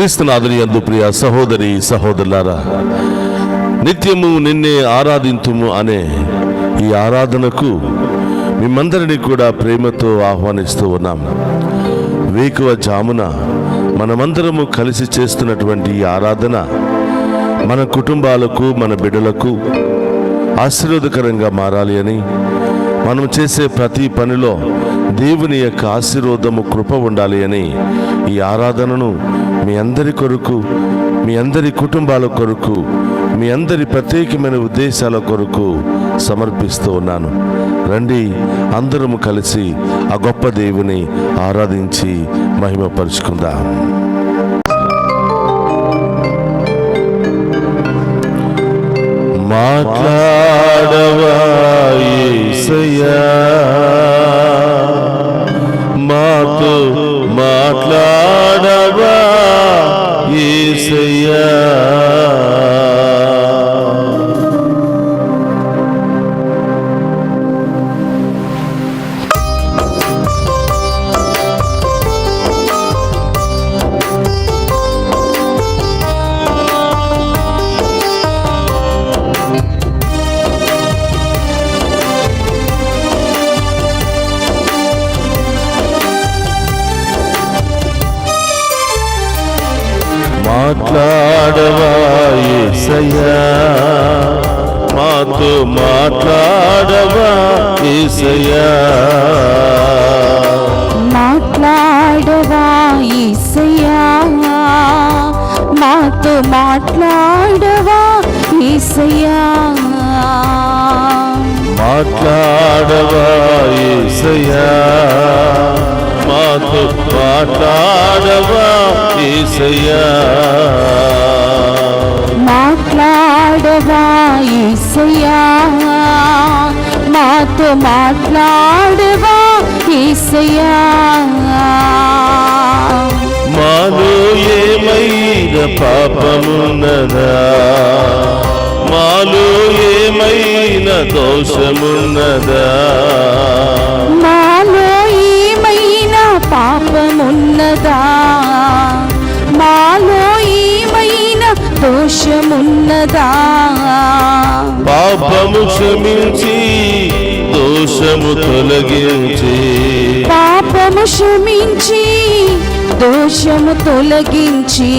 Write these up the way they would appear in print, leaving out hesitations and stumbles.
క్రీస్తునాథుని యందు ప్రియ సహోదరి సహోదరులారా, నిత్యము నిన్నే ఆరాధింతుము అనే ఈ ఆరాధనకు మిమ్మందరినీ కూడా ప్రేమతో ఆహ్వానిస్తూ ఉన్నాం. వేకువ జామున మనమందరము కలిసి చేస్తున్నటువంటి ఈ ఆరాధన మన కుటుంబాలకు, మన బిడ్డలకు ఆశీర్వాదకరంగా మారాలి అని, మనం చేసే ప్రతి పనిలో దేవుని యొక్క ఆశీర్వాదము, కృప ఉండాలి అని ఈ ఆరాధనను మీ అందరి కొరకు, మీ అందరి కుటుంబాల కొరకు, మీ అందరి ప్రత్యేకమైన ఉద్దేశాల కొరకు సమర్పిస్తూ ఉన్నాను. రండి, అందరము కలిసి ఆ గొప్ప దేవుని ఆరాధించి మహిమపరుచుకుందాం. మాట్లాడవా యేసయ్యా, మాతో మాట్లాడవా యేసయ్యా. మాట్లాడవా యేసయ్యా, మాతో మాట్లాడవా యేసయ్యా. మాట్లాడవా యేసయ్యా, మాతో మాట్లాడవా యేసయ్యా. మాట్లాడవా యేసయ్యా, మాతో మాట్లాడవా యేసయ్యా. మాట్లాడవా యేసయ్యా, మాతో మాట్లాడవా యేసయ్యా. మాలో ఏమైనా పాపమున్నదా, మాలో ఏమైనా దోషమున్నదా, మాలో ఏమైనా పాపమున్నదా, మాలో ఏమైనా దోషమున్నదా. పాపము క్షమించి దోషము తొలగించి, పాపము క్షమించి దోషము తొలగించి,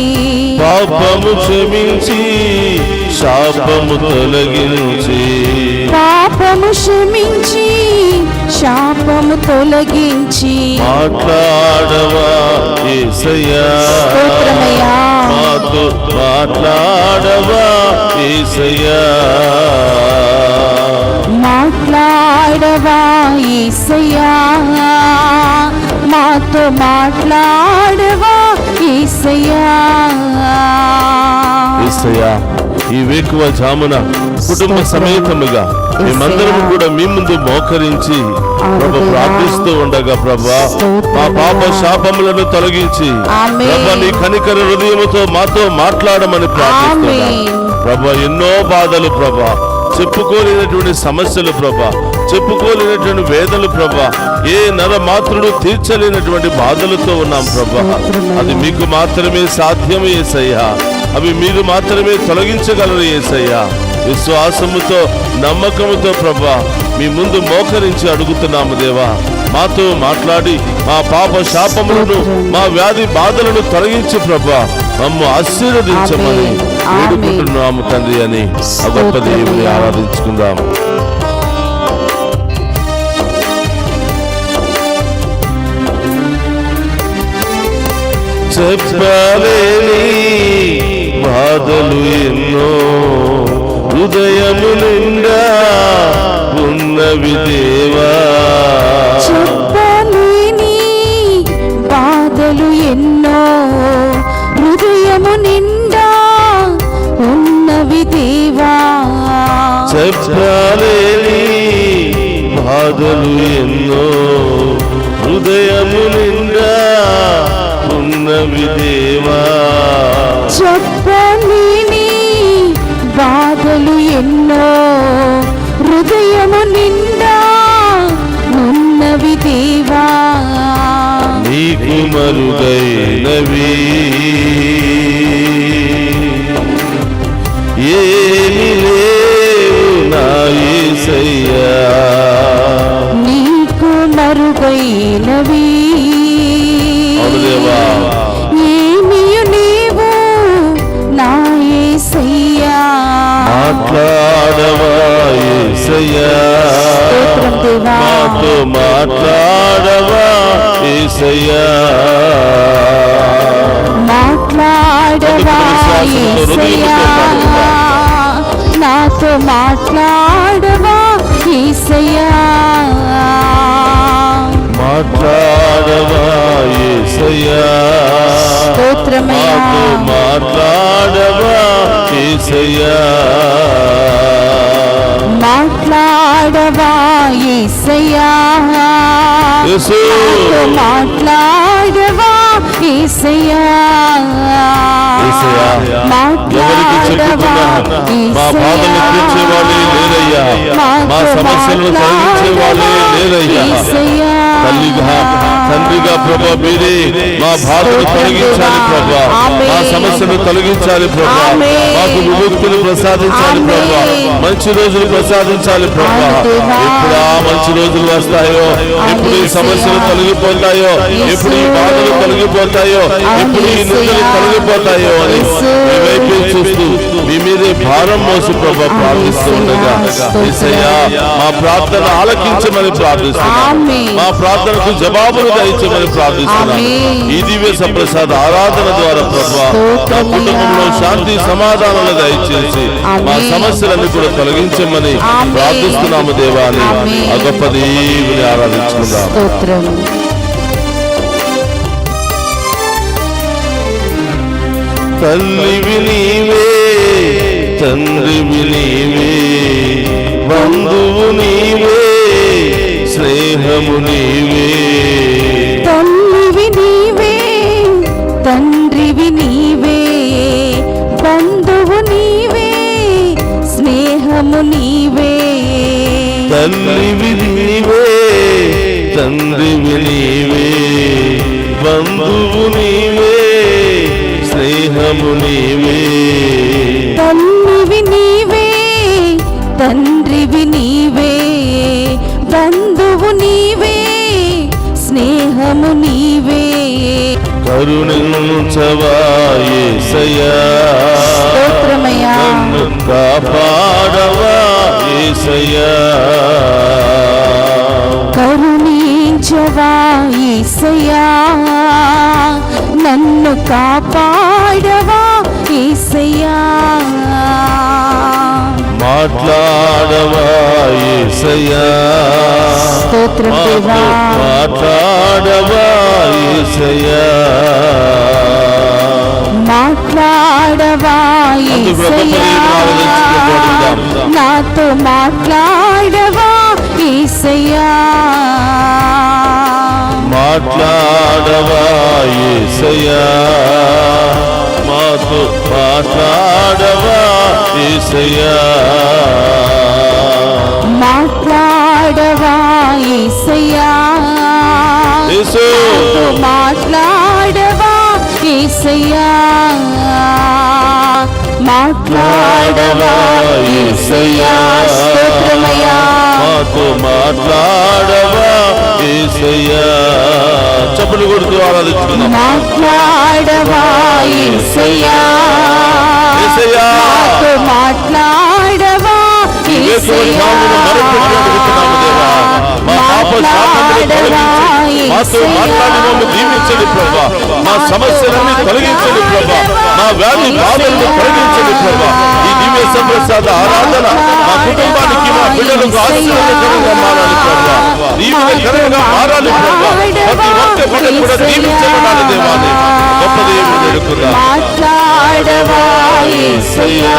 పాపము క్షమించి శాపము తొలగించి, పాపము క్షమించి శాపము తొలగించి. మాట్లాడవా యేసయ్యా, స్తోత్రమయ్యా. మాతో మాట్లాడవా యేసయ్యా. మాట్లాడవా యేసయ్యా, మాతో మాట్లాడవా యేసయ్యా. యేసయ్యా, ఈ వేకువ జామున కుటుంబ సమేతముగా మేమందరం కూడా మీ ముందు మోకరించి ప్రభు ప్రార్థిస్తూ ఉండగా, ప్రభా మా పాప శాపములను తొలగించి ప్రభా నీ కనికర హృదయముతో మాతో మాట్లాడమని ప్రార్థిస్తున్నా. ప్రభా ఎన్నో బాధలు ప్రభా, చెప్పుకోలేనటువంటి సమస్యలు ప్రభా, చెప్పుకోలేనటువంటి వేదనలు ప్రభా, ఏ నర మాత్రుడు తీర్చలేనటువంటి బాధలతో ఉన్నాం ప్రభా. అది మీకు మాత్రమే సాధ్యమే యేసయ్యా, అవి మీరు మాత్రమే తొలగించగలరు యేసయ్యా. విశ్వాసముతో, నమ్మకముతో ప్రభా మీ ముందు మోకరించి అడుగుతున్నాము దేవా. మాతో మాట్లాడి మా పాప శాపములను, మా వ్యాధి బాధలను తొలగించి ప్రభా మమ్ము ఆశీర్వదించమని వేడుకుంటున్నాము తండ్రి అని ఆ గొప్ప దేవుని ఆరాధించుకుందాం. చెప్పలేని బాధలు ఎన్నో హృదయము నిండా ఉన్నవి దేవా. చెప్పలేని బాధలు ఎన్నో హృదయము నిండా ఉన్నవి దేవా. చెప్పలేని బాధలు ఎన్నో హృదయము నిండా ఉన్నవి దేవా. చెప్పలేని బాధలు ఎన్నో హృదయము నిండా ఉన్నవి దేవా. నీకు మరుగైనవి ఏమి లేవు నా యేసయ్యా. నీకు మరుగైనవి అవును దేవా. ఏమియు నీవు నా యేసయ్యా. మాట్లాడవా యేసయ్యా, స్తోత్రం దేవా. మాతో మాట్లాడవా యేసయ్యా. మాట్లాడవా యేసయ్యా, నాతో మాట్లాడవా యేసయ్యా. మాట్లాడవా యేసయ్యా, స్తోత్రమయ్యా. మాతో మాట్లాడవా యేసయ్యా. మాట్లాడవా యేసయ్యా, యేసు. నాతో మాట్లాడవా యేసయ్యా. యేసయ్యా, ఎవరికి చెప్పుకున్నా మా బాధలు తీర్చేవాళ్ళే లేరయ్యా, మా సమస్యలను తొలగించే వాళ్ళే లేరయ్యా. తల్లిగా తండ్రిగా ప్రభా మీరే మా బాధను తొలగించాలి ప్రభా, మా సమస్యను తొలగించాలి ప్రభా, మాకు విముక్తిని ప్రసాదించాలి ప్రభా, మంచి రోజులు ప్రసాదించాలి ప్రభా. ఎప్పుడు ఆ మంచి రోజులు వస్తాయో, ఎప్పుడు ఈ సమస్యలు తొలగిపోతాయో, ఎప్పుడు ఈ బాధలు తొలగిపోతాయో, ఎప్పుడు ఈ నిందలు తొలగిపోతాయో అని మీ వైపు చూస్తూ మీ మీదే భారం మోసి ప్రభా ప్రార్థిస్తూ ఉండగా యేసయ్యా మా ప్రార్థన ఆలకించమని ప్రార్థిస్తున్నాం, మా ప్రార్థనకు జవాబులు దయచేయమని ప్రార్థిస్తున్నాం. ఈ దివ్య సంప్రసాద ఆరాధన ద్వారా ప్రభా నా కుటుంబంలో శాంతి సమాధానాలు దయచేసి మా సమస్యలన్నీ కూడా తొలగించమని ప్రార్థిస్తున్నాము దేవాని. ఆ గొప్ప దేవుని ఆరాధించుకుందాం. తల్లివి నీవే, తండ్రివి నీవే, బంధువు నీవే, స్నేహము నీవే. తల్లివి నీవే, తండ్రివి నీవే, బంధువు నీవే, స్నేహము నీవే. తల్లివి నీవే, తండ్రివి నీవే, బంధువు నీవే, స్నేహము నీవే. తల్లివి నీవే, తండ్రివి నీవే, బంధువు నీవే, స్నేహము నీవే. కరుణించవా యేసయ్యా, స్తోత్రమయ్యా. నన్ను కాపాడవా యేసయ్యా. కరుణించవా యేసయ్యా, నన్ను కాపాడవా యేసయ్యా. మాట్లాడవా యేసయ్యా, స్తోత్రం దేవా. మాట్లాడవా యేసయ్యా. మాట్లాడవా యేసయ్యా, నాతో మాట్లాడవా యేసయ్యా. మాట్లాడవా యేసయ్యా, మాతో మాట్లాడవా యేసయ్యా. మాట్లాడవా యేసయ్యా, నాతో మాట్లాడవా యేసయ్యా. మాట్లాడవా యేసయ్యా. స్తోత్రమయ్యా. మాతో మాట్లాడవా యేసయ్యా. చప్పట్లు కొడుతూ ఆరాధించుకుందాం. మాట్లాడవా యేసయ్యా, యేసయ్యా. నాతో మాట్లాడవా యేసయ్యా. మా పాప శాపములు తొలగించి మాతో మాట్లాడి మమ్మల్ని దీవించండి ప్రభా. మా సమస్యలన్నీ తొలగించండి ప్రభా. మా వ్యాధి బాధలను తొలగించండి ప్రభా. ఈ దివ్య సంప్రసాద ఆరాధన మా కుటుంబానికి మా బిడ్డలకు ఆశీర్వాదకరంగా మారాలి ప్రభా. దీవెనకరంగా మారాలి ప్రభా. ప్రతి ఒక్క బిడ్డ కూడా దీవించబడాలి దేవాన్ని. గొప్ప దేవుని వేడుకుందాం. మాట్లాడవా యేసయ్యా,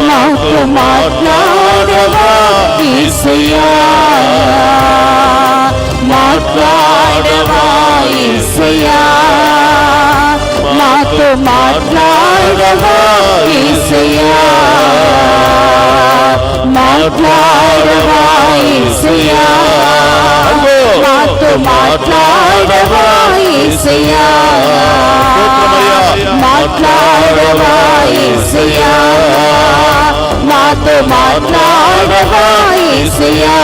నాతో మాట్లాడవా యేసయ్యా. మాట్లాడవా యేసయ్యా, నాతో మాట్లాడవా యేసయ్యా. మాట్లాడవా యేసయ్యా, నాతో మాట్లాడవా యేసయ్యా. మాట్లాడవా యేసయ్యా. యేసయ్యా మాతో మాట్లాడవా యేసయ్యా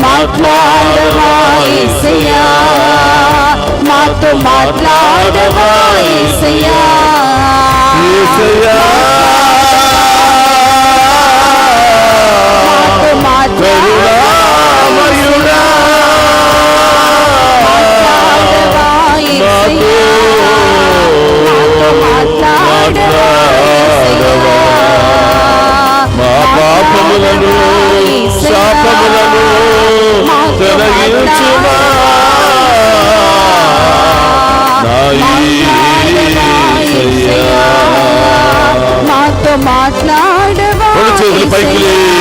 మాట్లాడవా యేసయ్యా మాతో మాట్లాడవా యేసయ్యా యేసయ్యా మాతో కరుణామయుడా మాట్లాడవా యేసయ్యా మాతో మాట్లాడవా మా పాపములను శాపములను తొలగించుమా నా యేసయ్యా. మాతో మాట్లాడవా రెండు చేతులు పైకి లేపి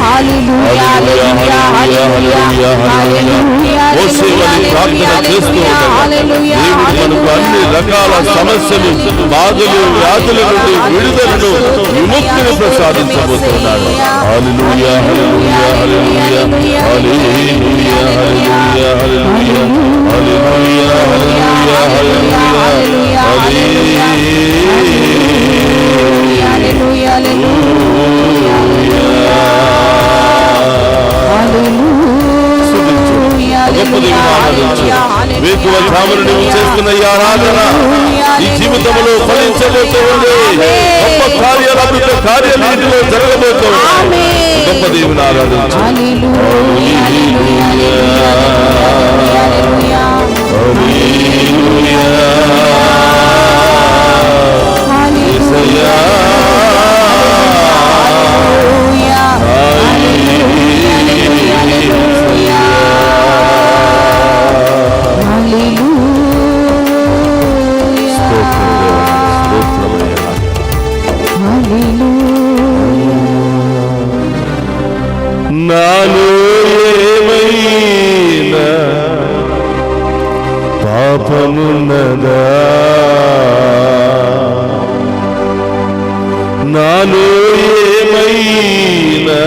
హల్లెలూయా హల్లెలూయా హల్లెలూయా హల్లెలూయా మోసే వారి ప్రార్థన చేస్తూ ఉండగా దేవుడు మనకు అన్ని రకాల సమస్యలు బాధలు వ్యాధుల నుండి విడుదలను విముక్తిని ప్రసాదించబోతున్నాడు. హల్లెలూయా హల్లెలూయా హల్లెలూయా హల్లెలూయా హల్లెలూయా హల్లెలూయా హల్లెలూయా హల్లెలూయా హల్లెలూయా హల్లెలూయా వేకువ ధామను నువ్వు చేస్తున్న ఈ ఆరాధన ఈ జీవితంలో ఫలించబోతూ ఉంది. గొప్ప కార్యాలు అద్భుత కార్యాలు ఇంటిలో జరగబోతూ ఉంది. గొప్ప దేవుని ఆరాధించు. యేసయ్యా నాలో ఏమైనా పాపమున్నదా నాలో ఏమైనా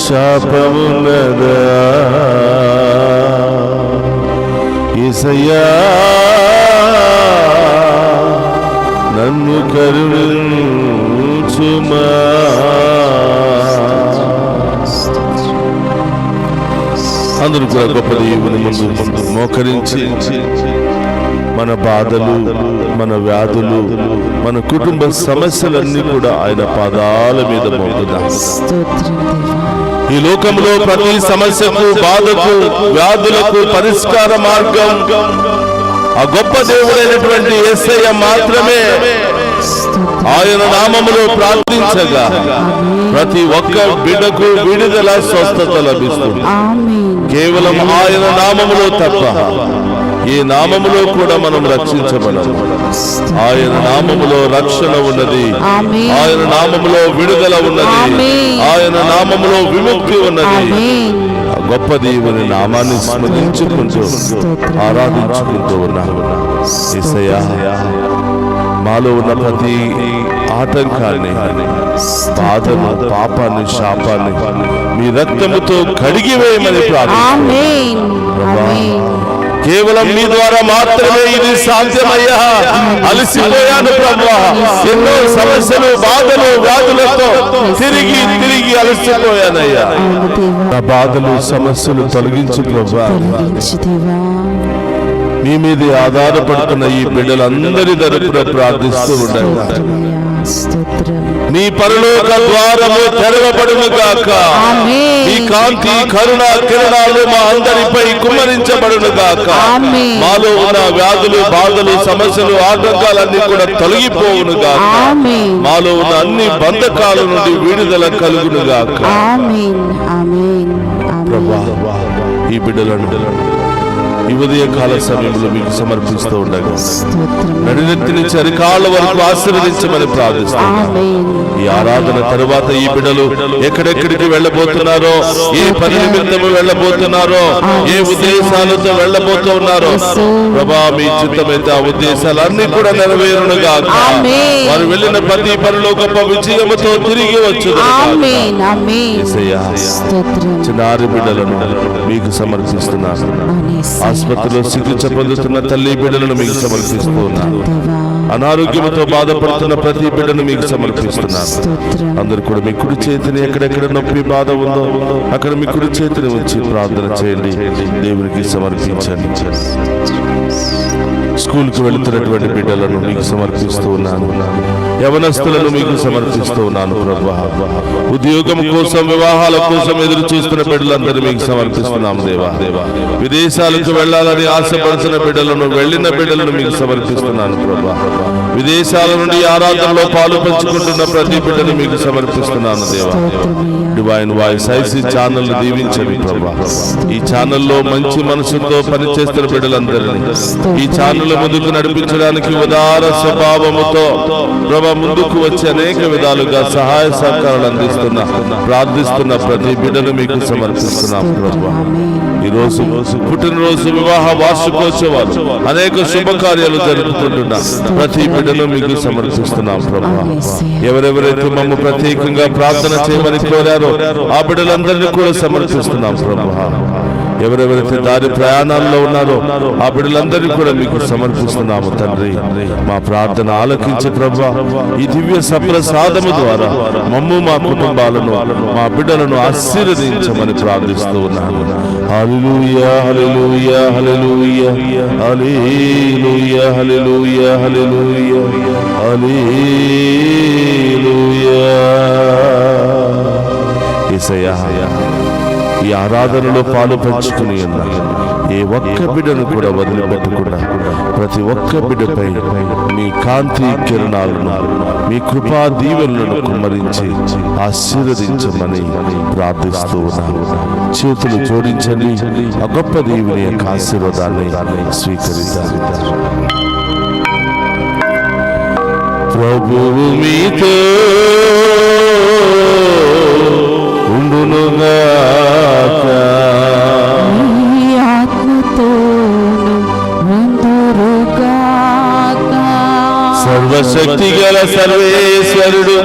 శాపమున్నదా యేసయ్యా నన్ను కరుణించుమా అందరూ కూడా గొప్ప దేవుని ముందు మోకరించి మన బాధలు మన వ్యాధులు మన కుటుంబ సమస్యలన్నీ కూడా ఆయన పాదాల మీద మోపుదాం. ఈ లోకంలో ప్రతి సమస్యకు బాధకు వ్యాధులకు పరిష్కార మార్గం ఆ గొప్ప దేవుడైనటువంటి యేసయ్య మాత్రమే. ఆయన నామములో ప్రార్థించగా ప్రతి ఒక్క బిడ్డకు విడుదల స్వస్థత లభిస్తుంది. కేవలం ఆయన నామములో తప్ప ఈ నామములో కూడా మనం రక్షించబడము. ఆయన నామములో రక్షణ ఉన్నది, ఆయన నామములో విడుదల ఉన్నది, ఆయన నామములో విముక్తి ఉన్నది. గొప్ప దేవుని నామాన్ని స్మరించుకుంటూ ఆరాధించుకుంటూ ఉన్నాము. యేసయ్యా మాలో ఉన్న ప్రతి ఆటంకాన్ని బాధను పాపాన్ని శాపాన్ని మీ రక్తముతో కడిగివేయమని ప్రార్థిస్తున్నాము. కేవలం మీ ద్వారా మాత్రమే ఇది సాధ్యమయ్యా. అలసిపోయాను ప్రభువా, ఎన్నో సమస్యలు బాధలు వ్యాధులతో తిరిగి తిరిగి అలసిపోయానయ్యా. నా బాధలు సమస్యలు తొలగించు ప్రభువా. మీ మీద ఆధారపడుతున్న ఈ బిడ్డలందరి తరపున ప్రార్థిస్తూ ఉండగా నీ పరలోక ద్వారము తెరవబడును గాక. నీ కాంతి కరుణ కిరణాలు మా అందరిపై కుమ్మరించబడును గాక. మాలో ఉన్న వ్యాధులు బాధలు సమస్యలు ఆటంకాలన్నీ కూడా తొలగిపోవును గాక. మాలో ఉన్న అన్ని బంధకాల నుండి విడుదల కలుగును గాక. ప్రభువా ఈ బిడ్డలను ఈ ఉదయకాల సమయంలో మీకు సమర్పిస్తూ ఉండగా నడినెత్తి నుంచి అరికాళ్ళ వరకు ఆశీర్వదించమని ప్రార్థిస్తున్నాను. ఈ ఆరాధన తరువాత ఈ బిడ్డలు ఎక్కడెక్కడికి వెళ్ళబోతున్నారో, ఏ పని నిమిత్తము వెళ్ళబోతున్నారో, ఏ ఉద్దేశాలతో వెళ్ళబోతున్నారో ప్రభా మీ చిత్తమైతే ఆ ఉద్దేశాలన్నీ కూడా నెరవేరునుగా. వారు వెళ్ళిన ప్రతి పనిలో గొప్ప విజయముతో తిరిగి వచ్చు. చిన్నారి బిడ్డలను మీకు సమర్పిస్తున్నాను. ఆసుపత్రిలో చికిత్స పొందుతున్న తల్లి బిడ్డలను మీకు సమర్పిస్తున్నాను. అనారోగ్యంతో బాధపడుతున్న ప్రతి బిడ్డను మీకు సమర్పిస్తున్నాను. స్తోత్రం. అందరూ కూడా మీ కుడి చేతిని ఎక్కడెక్కడ నొప్పి బాధ ఉందో అక్కడ మీ కుడి చేతిని ఉంచి ప్రార్థన చేయండి, దేవునికి సమర్పించండి. స్కూల్కి వెళుతున్నటువంటి బిడ్డలను మీకు సమర్పిస్తూ ఉన్నాను. యవనస్తులను మీకు సమర్పిస్తూ ఉన్నాను ప్రభువా. ఉద్యోగం కోసం, వివాహాల కోసం ఎదురు చూస్తున్న బిడ్డలందరూ మీకు సమర్పిస్తున్నాము దేవా. విదేశాలకు వెళ్ళాలని ఆశపడుతున్న బిడ్డలను, వెళ్ళిన బిడ్డలను మీకు సమర్పిస్తున్నాను ప్రభువా. విదేశాల నుండి ఆరాధనలో పాలు పంచుకుంటున్న ప్రతి బిడ్డను మీకు సమర్పిస్తున్నాను దేవా. డివైన్ వాయిస్ ఐసీ ఛానల్ దీవించండి ప్రభువా. ఈ ఛానల్లో మంచి మనసుతో పనిచేస్తున్న బిడ్డలందరినీ ఈ ఛానల్ ముందుకు నడిపించడానికి ఉదార స్వభావముతో ప్రభా ముందుకు వచ్చి అనేక విధాలుగా సహాయ సహకారాలు అందిస్తున్న, ప్రార్థిస్తున్న ప్రతి బిడ్డను మీకు సమర్పిస్తున్నాం ప్రభువా. ఈ రోజు పుట్టినరోజు, వివాహ వార్షికోత్సవాలు, అనేక శుభకార్యాలు జరుపుతుంటున్న ప్రతి బిడ్డను మీకు సమర్పిస్తున్నాం ప్రభువా. ఎవరెవరైతే మమ్మ ప్రత్యేకంగా ప్రార్థన చేయమని కోరారో ఆ బిడ్డలందరినీ కూడా సమర్పిస్తున్నాం ప్రభువా. ఎవరెవరైతే దారి ప్రయాణాల్లో ఉన్నారో ఆ బిడ్డలందరినీ కూడా మీకు సమర్పిస్తున్నాము తండ్రి. మా ప్రార్థన ఆలకించి ప్రభువా, ఈ దివ్య సప్రసాదము ద్వారా మమ్ము, మా కుటుంబాలను, మా బిడ్డలను ఆశీర్వదించమని ప్రార్థిస్తూ ఉన్నాను. హల్లెలూయా, హల్లెలూయా, హల్లెలూయా, హల్లెలూయా, హల్లెలూయా, హల్లెలూయా, హల్లెలూయా. యేసయ్యా, ఈ ఆరాధనలో పాలు పంచుకుని ఉన్న ఏ ఒక్క బిడ్డను కూడా వదిలిపెట్టకుండా ప్రతి ఒక్క బిడ్డపై మీ కాంతి కిరణాలను, మీ కృపా దీవెనలను కుమ్మరించి ఆశీర్వదించమని ప్రార్థిస్తూ ఉన్నాను. చేతులు జోడించండి, ఆ గొప్ప దీవెని యొక్క ఆశీర్వాదాన్ని స్వీకరించాలి. ప్రభువు మీతో ఉండునుగాక, నీ ఆత్మతోను ఉందురుగాక. సర్వశక్తి గల సర్వేశ్వరుడు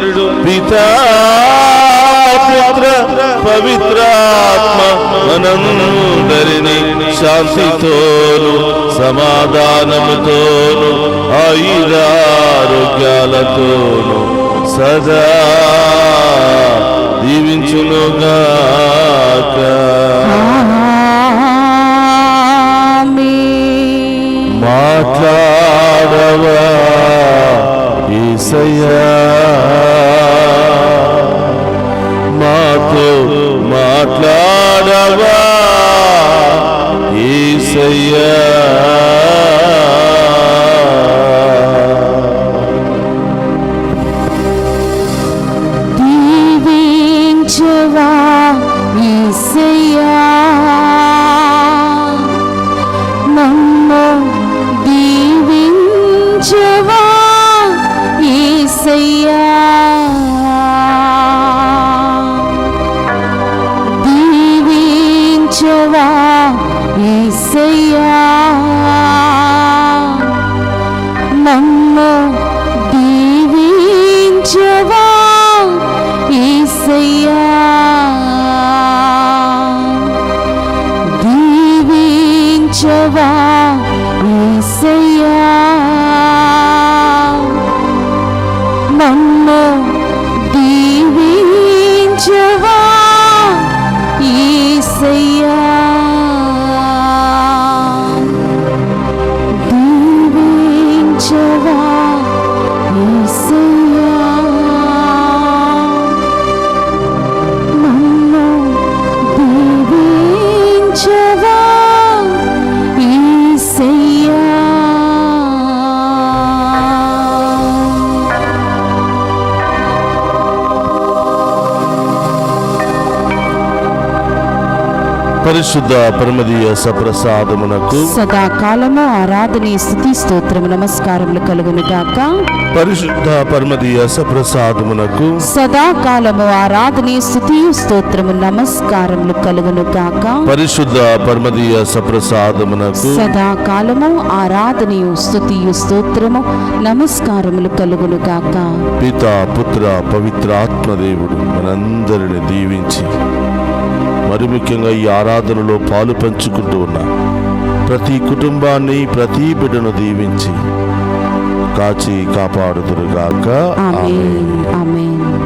పితా, పుత్ర, పవిత్రాత్మ మనందరినీ శాంతితోను, సమాధానముతోను, ఆయురారోగ్యాలతోను సదా దీవించునుగాక. ఆమేన్. మాట్లాడవా యేసయ్యా, మాతో మాట్లాడవా యేసయ్యా. దీవించవా యేసయ్యా, నన్ను దీవించవా యేసయ్యా. దీవించవా యేసయ్యా, నన్ను దీవించవా యేసయ్యా. దీవించవా యేసయ్యా, నన్ను దీవించవా యేసయ్యా. దీవించవా యేసయ్యా, నన్ను దీవించవా యేసయ్యా. పరిశుద్ధ పరమదీయ సప్రసాదమునకు సదాకాలము ఆరాధనే స్తుతి స్తోత్రము నమస్కారములు కలుగును గాక. పరిశుద్ధ పరమదీయ సప్రసాదమునకు సదాకాలము ఆరాధనే స్తుతి స్తోత్రము నమస్కారములు కలుగును గాక. పరిశుద్ధ పరమదీయ సప్రసాదమునకు సదాకాలము ఆరాధనయు స్తుతియు స్తోత్రము నమస్కారములు కలుగును గాక. పితా, పుత్ర, పవిత్రాత్మ దేవుడు మనందరిని దీవించి మరి ముఖ్యంగా ఈ ఆరాధనలో పాలు పంచుకుంటూ ఉన్న ప్రతి కుటుంబాన్ని, ప్రతి బిడ్డను దీవించి ఒక కాచి కాపాడుదురుగాక. ఆమేన్. ఆమేన్ ఆమేన్.